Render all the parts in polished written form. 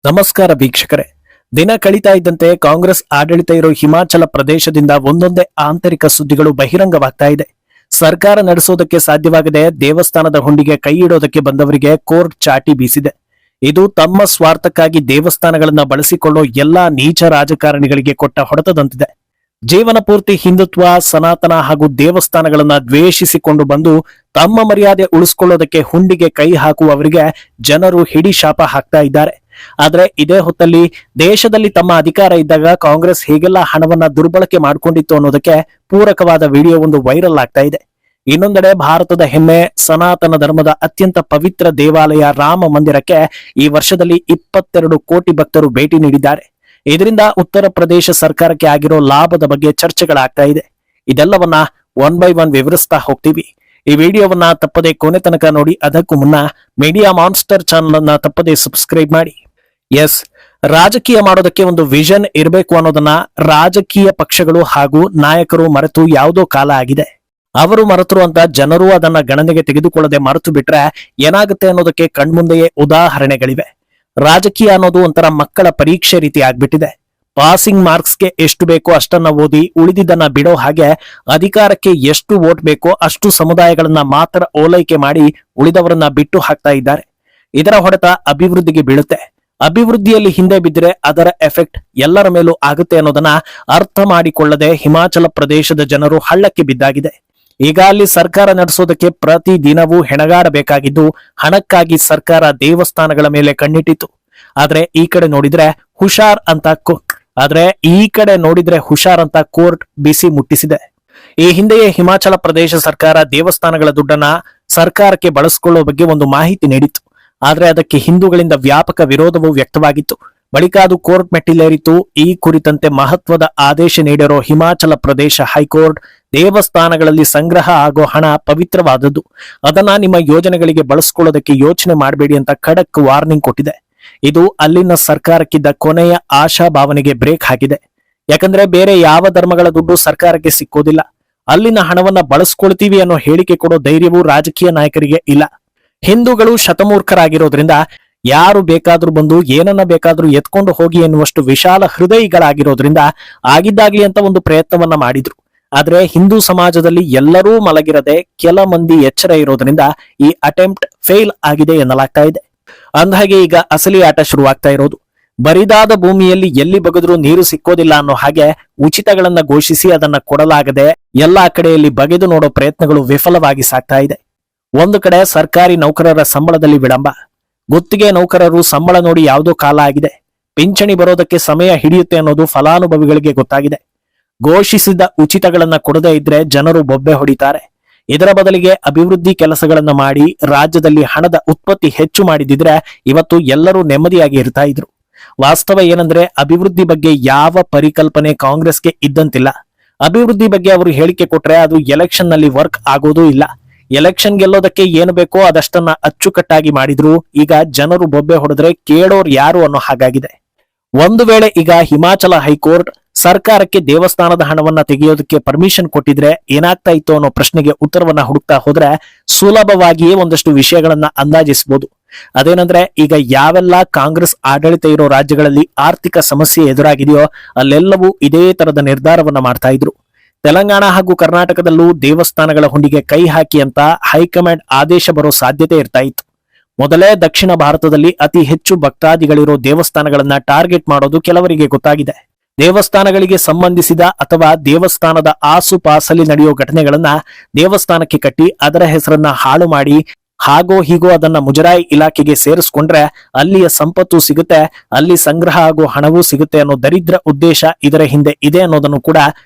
ನಮಸ್ಕಾರ ವೀಕ್ಷಕರೇ. ದಿನ ಕಳೀತಾ ಇದ್ದಂತೆ ಕಾಂಗ್ರೆಸ್ ಆಡಳಿತ ಇರೋ ಹಿಮಾಚಲ ಪ್ರದೇಶದಿಂದ ಒಂದೊಂದೇ ಆಂತರಿಕ ಸುದ್ದಿಗಳು ಬಹಿರಂಗವಾಗ್ತಾ ಇದೆ. ಸರ್ಕಾರ ನಡೆಸೋದಕ್ಕೆ ಸಾಧ್ಯವಾಗದೆ ದೇವಸ್ಥಾನದ ಹುಂಡಿಗೆ ಕೈ ಇಡೋದಕ್ಕೆ ಬಂದವರಿಗೆ ಕೋರ್ಟ್ ಚಾಟಿ ಬೀಸಿದೆ. ಇದು ತಮ್ಮ ಸ್ವಾರ್ಥಕ್ಕಾಗಿ ದೇವಸ್ಥಾನಗಳನ್ನ ಬಳಸಿಕೊಳ್ಳೋ ಎಲ್ಲಾ ನೀಚ ರಾಜಕಾರಣಿಗಳಿಗೆ ಕೊಟ್ಟ ಹೊಡೆತದಂತಿದೆ. ಜೀವನ ಪೂರ್ತಿ ಹಿಂದುತ್ವ, ಸನಾತನ ಹಾಗೂ ದೇವಸ್ಥಾನಗಳನ್ನ ದ್ವೇಷಿಸಿಕೊಂಡು ಬಂದು ತಮ್ಮ ಮರ್ಯಾದೆ ಉಳಿಸಿಕೊಳ್ಳೋದಕ್ಕೆ ಹುಂಡಿಗೆ ಕೈ ಹಾಕುವವರಿಗೆ ಜನರು ಹಿಡಿ ಶಾಪ ಹಾಕ್ತಾ ಇದ್ದಾರೆ. ಆದ್ರೆ ಇದೇ ಹೊತ್ತಲ್ಲಿ ದೇಶದಲ್ಲಿ ತಮ್ಮ ಅಧಿಕಾರ ಇದ್ದಾಗ ಕಾಂಗ್ರೆಸ್ ಹೇಗೆಲ್ಲ ಹಣವನ್ನ ದುರ್ಬಳಕೆ ಮಾಡಿಕೊಂಡಿತ್ತು ಅನ್ನೋದಕ್ಕೆ ಪೂರಕವಾದ ವಿಡಿಯೋ ಒಂದು ವೈರಲ್ ಆಗ್ತಾ ಇದೆ. ಇನ್ನೊಂದೆಡೆ ಭಾರತದ ಹೆಮ್ಮೆ, ಸನಾತನ ಧರ್ಮದ ಅತ್ಯಂತ ಪವಿತ್ರ ದೇವಾಲಯ ರಾಮ ಮಂದಿರಕ್ಕೆ ಈ ವರ್ಷದಲ್ಲಿ 22 ಕೋಟಿ ಭಕ್ತರು ಭೇಟಿ ನೀಡಿದ್ದಾರೆ. ಇದರಿಂದ ಉತ್ತರ ಪ್ರದೇಶ ಸರ್ಕಾರಕ್ಕೆ ಆಗಿರೋ ಲಾಭದ ಬಗ್ಗೆ ಚರ್ಚೆಗಳಾಗ್ತಾ ಇದೆ. ಇದೆಲ್ಲವನ್ನ ಒನ್ ಬೈ ಒನ್ ವಿವರಿಸ್ತಾ ಹೋಗ್ತೀವಿ. ಈ ವಿಡಿಯೋವನ್ನ ತಪ್ಪದೆ ಕೊನೆ ತನಕ ನೋಡಿ. ಅದಕ್ಕೂ ಮುನ್ನ ಮೀಡಿಯಾ ಮಾನ್ಸ್ಟರ್ ಚಾನಲ್ ಅನ್ನ ತಪ್ಪದೆ ಸಬ್ಸ್ಕ್ರೈಬ್ ಮಾಡಿ. ಎಸ್, ರಾಜಕೀಯ ಮಾಡೋದಕ್ಕೆ ಒಂದು ವಿಷನ್ ಇರಬೇಕು ಅನ್ನೋದನ್ನ ರಾಜಕೀಯ ಪಕ್ಷಗಳು ಹಾಗೂ ನಾಯಕರು ಮರೆತು ಯಾವುದೋ ಕಾಲ ಆಗಿದೆ. ಅವರು ಮರೆತರು ಅಂತ ಜನರು ಅದನ್ನ ಗಣನೆಗೆ ತೆಗೆದುಕೊಳ್ಳದೆ ಮರೆತು ಬಿಟ್ರೆ ಏನಾಗುತ್ತೆ ಅನ್ನೋದಕ್ಕೆ ಕಣ್ಮುಂದೆಯೇ ಉದಾಹರಣೆಗಳಿವೆ. ರಾಜಕೀಯ ಅನ್ನೋದು ಒಂಥರ ಮಕ್ಕಳ ಪರೀಕ್ಷೆ ರೀತಿ ಆಗ್ಬಿಟ್ಟಿದೆ. ಪಾಸಿಂಗ್ ಮಾರ್ಕ್ಸ್ಗೆ ಎಷ್ಟು ಬೇಕೋ ಅಷ್ಟನ್ನ ಓದಿ ಉಳಿದಿದ್ದನ್ನ ಬಿಡೋ ಹಾಗೆ ಅಧಿಕಾರಕ್ಕೆ ಎಷ್ಟು ವೋಟ್ ಬೇಕೋ ಅಷ್ಟು ಸಮುದಾಯಗಳನ್ನ ಮಾತ್ರ ಓಲೈಕೆ ಮಾಡಿ ಉಳಿದವರನ್ನ ಬಿಟ್ಟು ಹಾಕ್ತಾ ಇದ್ದಾರೆ. ಇದರ ಹೊಡೆತ ಅಭಿವೃದ್ಧಿಗೆ ಬೀಳುತ್ತೆ. ಅಭಿವೃದ್ಧಿಯಲ್ಲಿ ಹಿಂದೆ ಬಿದ್ದರೆ ಅದರ ಎಫೆಕ್ಟ್ ಎಲ್ಲರ ಮೇಲೂ ಆಗುತ್ತೆ ಅನ್ನೋದನ್ನ ಅರ್ಥ ಮಾಡಿಕೊಳ್ಳದೆ ಹಿಮಾಚಲ ಪ್ರದೇಶದ ಜನರು ಹಳ್ಳಕ್ಕೆ ಬಿದ್ದಾಗಿದೆ. ಈಗ ಅಲ್ಲಿ ಸರ್ಕಾರ ನಡೆಸೋದಕ್ಕೆ ಪ್ರತಿ ದಿನವೂ ಹೆಣಗಾಡಬೇಕಾಗಿದ್ದು ಹಣಕ್ಕಾಗಿ ಸರ್ಕಾರ ದೇವಸ್ಥಾನಗಳ ಮೇಲೆ ಕಣ್ಣಿಟ್ಟಿತ್ತು. ಆದ್ರೆ ಈ ಕಡೆ ನೋಡಿದ್ರೆ ಹುಷಾರ್ ಅಂತ ಕೋರ್ಟ್ ಬಿಸಿ ಮುಟ್ಟಿಸಿದೆ. ಈ ಹಿಂದೆಯೇ ಹಿಮಾಚಲ ಪ್ರದೇಶ ಸರ್ಕಾರ ದೇವಸ್ಥಾನಗಳ ದುಡ್ಡನ್ನ ಸರ್ಕಾರಕ್ಕೆ ಬಳಸಿಕೊಳ್ಳುವ ಬಗ್ಗೆ ಒಂದು ಮಾಹಿತಿ ನೀಡಿತ್ತು. ಆದ್ರೆ ಅದಕ್ಕೆ ಹಿಂದೂಗಳಿಂದ ವ್ಯಾಪಕ ವಿರೋಧವೂ ವ್ಯಕ್ತವಾಗಿತ್ತು. ಬಳಿಕ ಅದು ಕೋರ್ಟ್ ಮೆಟ್ಟಿಲೇರಿತು. ಈ ಕುರಿತಂತೆ ಮಹತ್ವದ ಆದೇಶ ನೀಡಿರೋ ಹಿಮಾಚಲ ಪ್ರದೇಶ ಹೈಕೋರ್ಟ್ ದೇವಸ್ಥಾನಗಳಲ್ಲಿ ಸಂಗ್ರಹ ಆಗೋ ಹಣ ಪವಿತ್ರವಾದದ್ದು, ಅದನ್ನ ನಿಮ್ಮ ಯೋಜನೆಗಳಿಗೆ ಬಳಸಿಕೊಳ್ಳೋದಕ್ಕೆ ಯೋಚನೆ ಮಾಡಬೇಡಿ ಅಂತ ಖಡಕ್ ವಾರ್ನಿಂಗ್ ಕೊಟ್ಟಿದೆ. ಇದು ಅಲ್ಲಿನ ಸರ್ಕಾರಕ್ಕಿದ್ದ ಕೊನೆಯ ಆಶಾಭಾವನೆಗೆ ಬ್ರೇಕ್ ಹಾಕಿದೆ. ಯಾಕಂದ್ರೆ ಬೇರೆ ಯಾವ ಧರ್ಮಗಳ ದುಡ್ಡು ಸರ್ಕಾರಕ್ಕೆ ಸಿಕ್ಕೋದಿಲ್ಲ. ಅಲ್ಲಿನ ಹಣವನ್ನ ಬಳಸ್ಕೊಳ್ತೀವಿ ಅನ್ನೋ ಹೇಳಿಕೆ ಕೊಡೋ ಧೈರ್ಯವೂ ರಾಜಕೀಯ ನಾಯಕರಿಗೆ ಇಲ್ಲ. ಹಿಂದೂಗಳು ಶತಮೂರ್ಖರಾಗಿರೋದ್ರಿಂದ ಯಾರು ಬೇಕಾದ್ರೂ ಬಂದು ಏನನ್ನ ಬೇಕಾದ್ರೂ ಎತ್ಕೊಂಡು ಹೋಗಿ ಎನ್ನುವಷ್ಟು ವಿಶಾಲ ಹೃದಯಿಗಳಾಗಿರೋದ್ರಿಂದ ಆಗಿದ್ದಾಗ್ಲಿ ಅಂತ ಒಂದು ಪ್ರಯತ್ನವನ್ನ ಮಾಡಿದ್ರು. ಆದ್ರೆ ಹಿಂದೂ ಸಮಾಜದಲ್ಲಿ ಎಲ್ಲರೂ ಮಲಗಿರದೆ ಕೆಲ ಮಂದಿ ಎಚ್ಚರ ಇರೋದ್ರಿಂದ ಈ ಅಟೆಂಪ್ಟ್ ಫೇಲ್ ಆಗಿದೆ ಎನ್ನಲಾಗ್ತಾ ಇದೆ. ಅಂದಹಾಗೆ ಈಗ ಅಸಲಿ ಆಟ ಶುರುವಾಗ್ತಾ ಇರೋದು. ಬರಿದಾದ ಭೂಮಿಯಲ್ಲಿ ಎಲ್ಲಿ ಬಗೆದ್ರೂ ನೀರು ಸಿಕ್ಕೋದಿಲ್ಲ ಅನ್ನೋ ಹಾಗೆ ಉಚಿತಗಳನ್ನ ಘೋಷಿಸಿ ಅದನ್ನ ಕೊಡಲಾಗದೆ ಎಲ್ಲಾ ಕಡೆಯಲ್ಲಿ ಬಗೆದು ನೋಡೋ ಪ್ರಯತ್ನಗಳು ವಿಫಲವಾಗಿ ಸಾಗ್ತಾ ಇದೆ. ಒಂದು ಕಡೆ ಸರ್ಕಾರಿ ನೌಕರರ ಸಂಬಳದಲ್ಲಿ ವಿಳಂಬ. ಗುತ್ತಿಗೆ ನೌಕರರು ಸಂಬಳ ನೋಡಿ ಯಾವುದೋ ಕಾಲ ಆಗಿದೆ. ಪಿಂಚಣಿ ಬರೋದಕ್ಕೆ ಸಮಯ ಹಿಡಿಯುತ್ತೆ ಅನ್ನೋದು ಫಲಾನುಭವಿಗಳಿಗೆ ಗೊತ್ತಾಗಿದೆ. ಘೋಷಿಸಿದ ಉಚಿತಗಳನ್ನ ಕೊಡದೇ ಇದ್ರೆ ಜನರು ಬೊಬ್ಬೆ ಹೊಡಿತಾರೆ. ಇದರ ಬದಲಿಗೆ ಅಭಿವೃದ್ಧಿ ಕೆಲಸಗಳನ್ನ ಮಾಡಿ ರಾಜ್ಯದಲ್ಲಿ ಹಣದ ಉತ್ಪತ್ತಿ ಹೆಚ್ಚು ಮಾಡಿದಿದ್ರೆ ಇವತ್ತು ಎಲ್ಲರೂ ನೆಮ್ಮದಿಯಾಗಿ ಇರ್ತಾ ಇದ್ರು. ವಾಸ್ತವ ಏನಂದ್ರೆ ಅಭಿವೃದ್ಧಿ ಬಗ್ಗೆ ಯಾವ ಪರಿಕಲ್ಪನೆ ಕಾಂಗ್ರೆಸ್ಗೆ ಇದ್ದಂತಿಲ್ಲ. ಅಭಿವೃದ್ಧಿ ಬಗ್ಗೆ ಅವರು ಹೇಳಿಕೆ ಕೊಟ್ರೆ ಅದು ಎಲೆಕ್ಷನ್ ನಲ್ಲಿ ವರ್ಕ್ ಆಗೋದೂ ಇಲ್ಲ. ಎಲೆಕ್ಷನ್ ಗೆಲ್ಲೋದಕ್ಕೆ ಏನು ಬೇಕೋ ಅದಷ್ಟನ್ನ ಅಚ್ಚುಕಟ್ಟಾಗಿ ಮಾಡಿದ್ರು. ಈಗ ಜನರು ಬೊಬ್ಬೆ ಹೊಡೆದ್ರೆ ಕೇಳೋರ್ ಯಾರು ಅನ್ನೋ ಹಾಗಾಗಿದೆ. ಒಂದು ವೇಳೆ ಈಗ ಹಿಮಾಚಲ ಹೈಕೋರ್ಟ್ ಸರ್ಕಾರಕ್ಕೆ ದೇವಸ್ಥಾನದ ಹಣವನ್ನ ತೆಗೆಯೋದಕ್ಕೆ ಪರ್ಮಿಷನ್ ಕೊಟ್ಟಿದ್ರೆ ಏನಾಗ್ತಾ ಇತ್ತು ಅನ್ನೋ ಪ್ರಶ್ನೆಗೆ ಉತ್ತರವನ್ನ ಹುಡುಕ್ತಾ ಹೋದ್ರೆ ಸುಲಭವಾಗಿಯೇ ಒಂದಷ್ಟು ವಿಷಯಗಳನ್ನ ಅಂದಾಜಿಸಬಹುದು. ಅದೇನಂದ್ರೆ ಈಗ ಯಾವೆಲ್ಲ ಕಾಂಗ್ರೆಸ್ ಆಡಳಿತ ಇರೋ ರಾಜ್ಯಗಳಲ್ಲಿ ಆರ್ಥಿಕ ಸಮಸ್ಯೆ ಎದುರಾಗಿದೆಯೋ ಅಲ್ಲೆಲ್ಲವೂ ಇದೇ ತರದ ನಿರ್ಧಾರವನ್ನ ಮಾಡ್ತಾ ಇದ್ರು. ತೆಲಂಗಾಣ ಹಾಗೂ ಕರ್ನಾಟಕದಲ್ಲೂ ದೇವಸ್ಥಾನಗಳ ಹುಂಡಿಗೆ ಕೈ ಹಾಕಿ ಅಂತ ಹೈಕಮಾಂಡ್ ಆದೇಶ ಬರೋ ಸಾಧ್ಯತೆ ಇರ್ತಾ ಇತ್ತು. ಮೊದಲೇ ದಕ್ಷಿಣ ಭಾರತದಲ್ಲಿ ಅತಿ ಹೆಚ್ಚು ಭಕ್ತಾದಿಗಳಿರೋ ದೇವಸ್ಥಾನಗಳನ್ನ ಟಾರ್ಗೆಟ್ ಮಾಡೋದು ಕೆಲವರಿಗೆ ಗೊತ್ತಾಗಿದೆ. ದೇವಸ್ಥಾನಗಳಿಗೆ ಸಂಬಂಧಿಸಿದ ಅಥವಾ ದೇವಸ್ಥಾನದ ಆಸುಪಾಸಲ್ಲಿ ನಡೆಯೋ ಘಟನೆಗಳನ್ನ ದೇವಸ್ಥಾನಕ್ಕೆ ಕಟ್ಟಿ ಅದರ ಹೆಸರನ್ನ ಹಾಳು ಮಾಡಿ ಹಾಗೋ ಹೀಗೋ ಅದನ್ನ ಮುಜರಾಯಿ ಇಲಾಖೆಗೆ ಸೇರಿಸ್ಕೊಂಡ್ರೆ ಅಲ್ಲಿಯ ಸಂಪತ್ತು ಸಿಗುತ್ತೆ, ಅಲ್ಲಿ ಸಂಗ್ರಹ ಆಗೋ ಹಣವೂ ಸಿಗುತ್ತೆ ಅನ್ನೋ ದರಿದ್ರ ಉದ್ದೇಶ ಇದರ ಹಿಂದೆ ಇದೆ ಅನ್ನೋದನ್ನು ಕೂಡ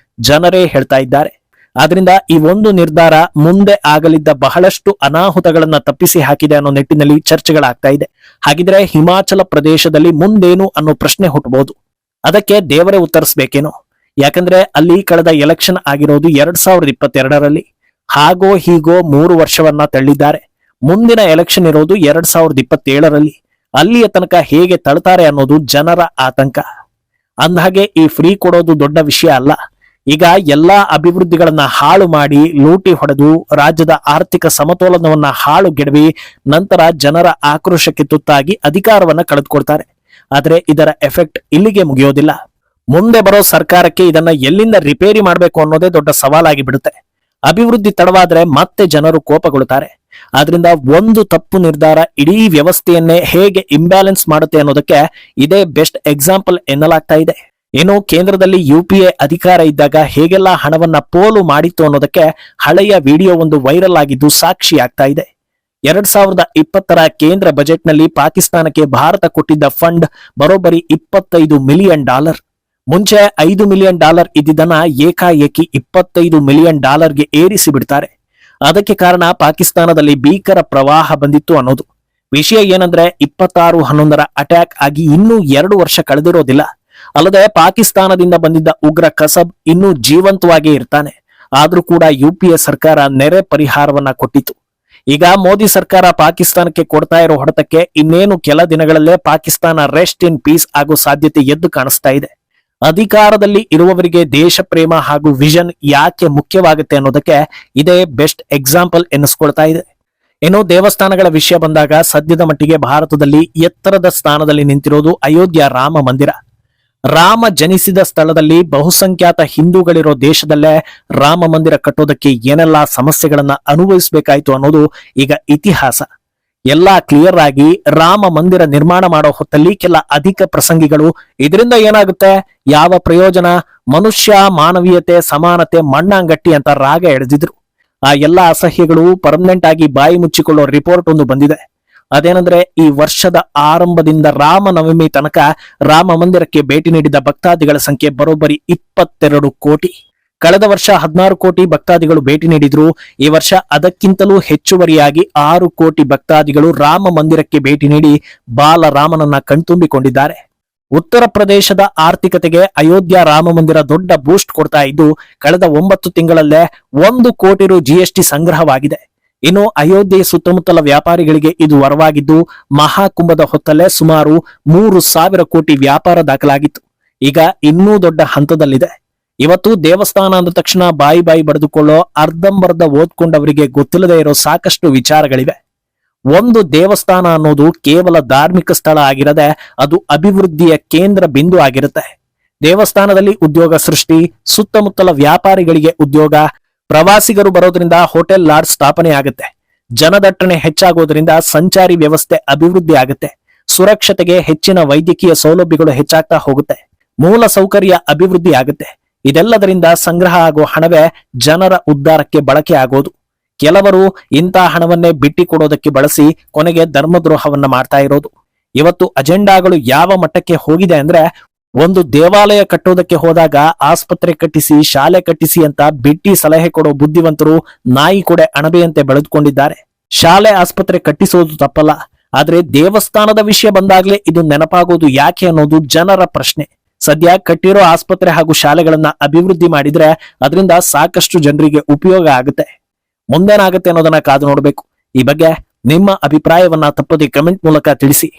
ಜನರೇ ಹೇಳ್ತಾ ಇದ್ದಾರೆ. ಆದ್ರಿಂದ ಈ ಒಂದು ನಿರ್ಧಾರ ಮುಂದೆ ಆಗಲಿದ್ದ ಬಹಳಷ್ಟು ಅನಾಹುತಗಳನ್ನ ತಪ್ಪಿಸಿ ಹಾಕಿದೆ ಅನ್ನೋ ನಿಟ್ಟಿನಲ್ಲಿ ಚರ್ಚೆಗಳಾಗ್ತಾ ಇದೆ. ಹಾಗಿದ್ರೆ ಹಿಮಾಚಲ ಪ್ರದೇಶದಲ್ಲಿ ಮುಂದೇನು ಅನ್ನೋ ಪ್ರಶ್ನೆ ಹುಟ್ಟಬಹುದು. ಅದಕ್ಕೆ ದೇವರೇ ಉತ್ತರಿಸಬೇಕೇನೋ. ಯಾಕಂದ್ರೆ ಅಲ್ಲಿ ಕಳೆದ ಎಲೆಕ್ಷನ್ ಆಗಿರೋದು 2022ರಲ್ಲಿ. ಹಾಗೋ ಹೀಗೋ 3 ವರ್ಷವನ್ನ ತಳ್ಳಿದ್ದಾರೆ. ಮುಂದಿನ ಎಲೆಕ್ಷನ್ ಇರೋದು 2027ರಲ್ಲಿ. ಅಲ್ಲಿಯ ತನಕ ಹೇಗೆ ತಳ್ತಾರೆ ಅನ್ನೋದು ಜನರ ಆತಂಕ. ಅಂದಹಾಗೆ ಈ ಫ್ರೀ ಕೊಡೋದು ದೊಡ್ಡ ವಿಷಯ ಅಲ್ಲ. ಈಗ ಎಲ್ಲಾ ಅಭಿವೃದ್ಧಿಗಳನ್ನ ಹಾಳು ಮಾಡಿ ಲೂಟಿ ಹೊಡೆದು ರಾಜ್ಯದ ಆರ್ಥಿಕ ಸಮತೋಲನವನ್ನ ಹಾಳುಗೆಡವಿ ನಂತರ ಜನರ ಆಕ್ರೋಶಕ್ಕೆ ತುತ್ತಾಗಿ ಅಧಿಕಾರವನ್ನ ಕಳೆದುಕೊಳ್ತಾರೆ. ಆದ್ರೆ ಇದರ ಎಫೆಕ್ಟ್ ಇಲ್ಲಿಗೆ ಮುಗಿಯೋದಿಲ್ಲ. ಮುಂದೆ ಬರೋ ಸರ್ಕಾರಕ್ಕೆ ಇದನ್ನ ಎಲ್ಲಿಂದ ರಿಪೇರಿ ಮಾಡಬೇಕು ಅನ್ನೋದೇ ದೊಡ್ಡ ಸವಾಲಾಗಿ ಬಿಡುತ್ತೆ. ಅಭಿವೃದ್ಧಿ ತಡವಾದ್ರೆ ಮತ್ತೆ ಜನರು ಕೋಪಗೊಳ್ಳುತ್ತಾರೆ. ಆದ್ರಿಂದ ಒಂದು ತಪ್ಪು ನಿರ್ಧಾರ ಇಡೀ ವ್ಯವಸ್ಥೆಯನ್ನೇ ಹೇಗೆ ಇಂಬ್ಯಾಲೆನ್ಸ್ ಮಾಡುತ್ತೆ ಅನ್ನೋದಕ್ಕೆ ಇದೇ ಬೆಸ್ಟ್ ಎಕ್ಸಾಂಪಲ್ ಎನ್ನಲಾಗ್ತಾ ಇದೆ. ಏನು ಕೇಂದ್ರದಲ್ಲಿ UPA ಅಧಿಕಾರ ಇದ್ದಾಗ ಹೇಗೆಲ್ಲ ಹಣವನ್ನ ಪೋಲು ಮಾಡಿತ್ತು ಅನ್ನೋದಕ್ಕೆ ಹಳೆಯ ವಿಡಿಯೋ ಒಂದು ವೈರಲ್ ಆಗಿದ್ದು ಸಾಕ್ಷಿ ಆಗ್ತಾ ಇದೆ. 2020ರ ಕೇಂದ್ರ ಬಜೆಟ್ನಲ್ಲಿ ಪಾಕಿಸ್ತಾನಕ್ಕೆ ಭಾರತ ಕೊಟ್ಟಿದ್ದ ಫಂಡ್ ಬರೋಬ್ಬರಿ $25 ಮಿಲಿಯನ್. ಮುಂಚೆ $5 ಮಿಲಿಯನ್ ಇದ್ದಿದ್ದನ್ನ ಏಕಾಏಕಿ $25 ಮಿಲಿಯನ್ ಏರಿಸಿ ಬಿಡ್ತಾರೆ. ಅದಕ್ಕೆ ಕಾರಣ ಪಾಕಿಸ್ತಾನದಲ್ಲಿ ಭೀಕರ ಪ್ರವಾಹ ಬಂದಿತ್ತು ಅನ್ನೋದು. ವಿಷಯ ಏನಂದ್ರೆ 26/11ರ ಅಟ್ಯಾಕ್ ಆಗಿ ಇನ್ನೂ 2 ವರ್ಷ ಕಳೆದಿರೋದಿಲ್ಲ. ಅಲ್ಲದೆ ಪಾಕಿಸ್ತಾನದಿಂದ ಬಂದಿದ್ದ ಉಗ್ರ ಕಸಬ್ ಇನ್ನೂ ಜೀವಂತವಾಗಿ ಇರ್ತಾನೆ. ಆದ್ರೂ ಕೂಡ UPA ಸರ್ಕಾರ ನೆರೆ ಪರಿಹಾರವನ್ನ ಕೊಟ್ಟಿತ್ತು. ಈಗ ಮೋದಿ ಸರ್ಕಾರ ಪಾಕಿಸ್ತಾನಕ್ಕೆ ಕೊಡ್ತಾ ಇರೋ ಹೊಡೆತಕ್ಕೆ ಇನ್ನೇನು ಕೆಲ ದಿನಗಳಲ್ಲೇ ಪಾಕಿಸ್ತಾನ ರೆಸ್ಟ್ ಇನ್ ಪೀಸ್ ಆಗೋ ಸಾಧ್ಯತೆ ಎದ್ದು ಕಾಣಿಸ್ತಾ ಇದೆ. ಅಧಿಕಾರದಲ್ಲಿ ಇರುವವರಿಗೆ ದೇಶ ಪ್ರೇಮ ಹಾಗೂ ವಿಷನ್ ಯಾಕೆ ಮುಖ್ಯವಾಗುತ್ತೆ ಅನ್ನೋದಕ್ಕೆ ಇದೇ ಬೆಸ್ಟ್ ಎಕ್ಸಾಂಪಲ್ ಎನ್ನಿಸ್ಕೊಳ್ತಾ ಇದೆ. ಇನ್ನು ದೇವಸ್ಥಾನಗಳ ವಿಷಯ ಬಂದಾಗ ಸದ್ಯದ ಮಟ್ಟಿಗೆ ಭಾರತದಲ್ಲಿ ಎತ್ತರದ ಸ್ಥಾನದಲ್ಲಿ ನಿಂತಿರೋದು ಅಯೋಧ್ಯ ರಾಮ ಮಂದಿರ. ರಾಮ ಜನಿಸಿದ ಸ್ಥಳದಲ್ಲಿ ಬಹುಸಂಖ್ಯಾತ ಹಿಂದೂಗಳಿರೋ ದೇಶದಲ್ಲೇ ರಾಮ ಮಂದಿರ ಕಟ್ಟೋದಕ್ಕೆ ಏನೆಲ್ಲಾ ಸಮಸ್ಯೆಗಳನ್ನ ಅನುಭವಿಸಬೇಕಾಯ್ತು ಅನ್ನೋದು ಈಗ ಇತಿಹಾಸ. ಎಲ್ಲಾ ಕ್ಲಿಯರ್ ಆಗಿ ರಾಮ ಮಂದಿರ ನಿರ್ಮಾಣ ಮಾಡೋ ಹೊತ್ತಲ್ಲಿ ಕೆಲ ಅಧಿಕ ಪ್ರಸಂಗಿಗಳು ಇದರಿಂದ ಏನಾಗುತ್ತೆ, ಯಾವ ಪ್ರಯೋಜನ, ಮನುಷ್ಯ ಮಾನವೀಯತೆ ಸಮಾನತೆ ಮಣ್ಣಾಂಗಟ್ಟಿ ಅಂತ ರಾಗ ಎಳೆದಿದ್ರು. ಆ ಎಲ್ಲಾ ಅಸಹ್ಯಗಳು ಪರ್ಮನೆಂಟ್ ಆಗಿ ಬಾಯಿ ಮುಚ್ಚಿಕೊಳ್ಳೋ ರಿಪೋರ್ಟ್ ಒಂದು ಬಂದಿದೆ. ಅದೇನಂದ್ರೆ ಈ ವರ್ಷದ ಆರಂಭದಿಂದ ರಾಮನವಮಿ ತನಕ ರಾಮ ಮಂದಿರಕ್ಕೆ ಭೇಟಿ ನೀಡಿದ ಭಕ್ತಾದಿಗಳ ಸಂಖ್ಯೆ ಬರೋಬ್ಬರಿ 22 ಕೋಟಿ. ಕಳೆದ ವರ್ಷ 16 ಕೋಟಿ ಭಕ್ತಾದಿಗಳು ಭೇಟಿ ನೀಡಿದ್ರು. ಈ ವರ್ಷ ಅದಕ್ಕಿಂತಲೂ ಹೆಚ್ಚುವರಿಯಾಗಿ 6 ಕೋಟಿ ಭಕ್ತಾದಿಗಳು ರಾಮ ಮಂದಿರಕ್ಕೆ ಭೇಟಿ ನೀಡಿ ಬಾಲರಾಮನನ್ನ ಕಣ್ತುಂಬಿಕೊಂಡಿದ್ದಾರೆ. ಉತ್ತರ ಪ್ರದೇಶದ ಆರ್ಥಿಕತೆಗೆ ಅಯೋಧ್ಯ ರಾಮ ಮಂದಿರ ದೊಡ್ಡ ಬೂಸ್ಟ್ ಕೊಡ್ತಾ ಇದ್ದು, ಕಳೆದ 9 ತಿಂಗಳಲ್ಲೇ 1 ಕೋಟಿ ರು GST ಸಂಗ್ರಹವಾಗಿದೆ. ಇನ್ನು ಅಯೋಧ್ಯೆ ಸುತ್ತಮುತ್ತಲ ವ್ಯಾಪಾರಿಗಳಿಗೆ ಇದು ವರವಾಗಿದ್ದು, ಮಹಾಕುಂಭದ ಹೊತ್ತಲ್ಲೇ ಸುಮಾರು 3,000 ಕೋಟಿ ವ್ಯಾಪಾರ ದಾಖಲಾಗಿತ್ತು. ಈಗ ಇನ್ನೂ ದೊಡ್ಡ ಹಂತದಲ್ಲಿದೆ. ಇವತ್ತು ದೇವಸ್ಥಾನ ಅಂದ ತಕ್ಷಣ ಬಾಯಿ ಬಡಿದುಕೊಳ್ಳೋ ಅರ್ಧಂಬರ್ಧ ಓದ್ಕೊಂಡವರಿಗೆ ಗೊತ್ತಿಲ್ಲದೆ ಇರೋ ಸಾಕಷ್ಟು ವಿಚಾರಗಳಿವೆ. ಒಂದು ದೇವಸ್ಥಾನ ಅನ್ನೋದು ಕೇವಲ ಧಾರ್ಮಿಕ ಸ್ಥಳ ಆಗಿರದೆ ಅದು ಅಭಿವೃದ್ಧಿಯ ಕೇಂದ್ರ ಬಿಂದು ಆಗಿರುತ್ತೆ. ದೇವಸ್ಥಾನದಲ್ಲಿ ಉದ್ಯೋಗ ಸೃಷ್ಟಿ, ಸುತ್ತಮುತ್ತಲ ವ್ಯಾಪಾರಿಗಳಿಗೆ ಉದ್ಯೋಗ, ಪ್ರವಾಸಿಗರು ಬರೋದ್ರಿಂದ ಹೋಟೆಲ್ ಲಾಡ್ಜ್ ಸ್ಥಾಪನೆ ಆಗುತ್ತೆ, ಜನದಟ್ಟಣೆ ಹೆಚ್ಚಾಗೋದ್ರಿಂದ ಸಂಚಾರಿ ವ್ಯವಸ್ಥೆ ಅಭಿವೃದ್ಧಿ ಆಗುತ್ತೆ, ಸುರಕ್ಷತೆಗೆ ಹೆಚ್ಚಿನ ವೈದ್ಯಕೀಯ ಸೌಲಭ್ಯಗಳು ಹೆಚ್ಚಾಗ್ತಾ ಹೋಗುತ್ತೆ, ಮೂಲ ಸೌಕರ್ಯ ಅಭಿವೃದ್ಧಿ ಆಗುತ್ತೆ. ಇದೆಲ್ಲದರಿಂದ ಸಂಗ್ರಹ ಆಗೋ ಹಣವೇ ಜನರ ಉದ್ಧಾರಕ್ಕೆ ಬಳಕೆ ಆಗೋದು. ಕೆಲವರು ಇಂಥ ಹಣವನ್ನೇ ಬಿಟ್ಟಿ ಕೊಡೋದಕ್ಕೆ ಬಳಸಿ ಕೊನೆಗೆ ಧರ್ಮದ್ರೋಹವನ್ನ ಮಾಡ್ತಾ ಇರೋದು. ಇವತ್ತು ಅಜೆಂಡಾಗಳು ಯಾವ ಮಟ್ಟಕ್ಕೆ ಹೋಗಿದೆ ಅಂದ್ರೆ, ಒಂದು ದೇವಾಲಯ ಕಟ್ಟೋದಕ್ಕೆ ಹೋದಾಗ ಆಸ್ಪತ್ರೆ ಕಟ್ಟಿಸಿ, ಶಾಲೆ ಕಟ್ಟಿಸಿ ಅಂತ ಬಿಟ್ಟಿ ಸಲಹೆ ಕೊಡೋ ಬುದ್ಧಿವಂತರು ನಾಯಿ ಕೊಡೆ ಅಣಬೆಯಂತೆ ಬೆಳೆದುಕೊಂಡಿದ್ದಾರೆ. ಶಾಲೆ ಆಸ್ಪತ್ರೆ ಕಟ್ಟಿಸೋದು ತಪ್ಪಲ್ಲ, ಆದ್ರೆ ದೇವಸ್ಥಾನದ ವಿಷಯ ಬಂದಾಗ್ಲೇ ಇದು ನೆನಪಾಗೋದು ಯಾಕೆ ಅನ್ನೋದು ಜನರ ಪ್ರಶ್ನೆ. ಸದ್ಯ ಕಟ್ಟಿರೋ ಆಸ್ಪತ್ರೆ ಹಾಗೂ ಶಾಲೆಗಳನ್ನ ಅಭಿವೃದ್ಧಿ ಮಾಡಿದ್ರೆ ಅದರಿಂದ ಸಾಕಷ್ಟು ಜನರಿಗೆ ಉಪಯೋಗ ಆಗುತ್ತೆ. ಮುಂದೇನಾಗುತ್ತೆ ಅನ್ನೋದನ್ನ ಕಾದು ನೋಡಬೇಕು. ಈ ಬಗ್ಗೆ ನಿಮ್ಮ ಅಭಿಪ್ರಾಯವನ್ನ ತಪ್ಪದೆ ಕಮೆಂಟ್ ಮೂಲಕ ತಿಳಿಸಿ.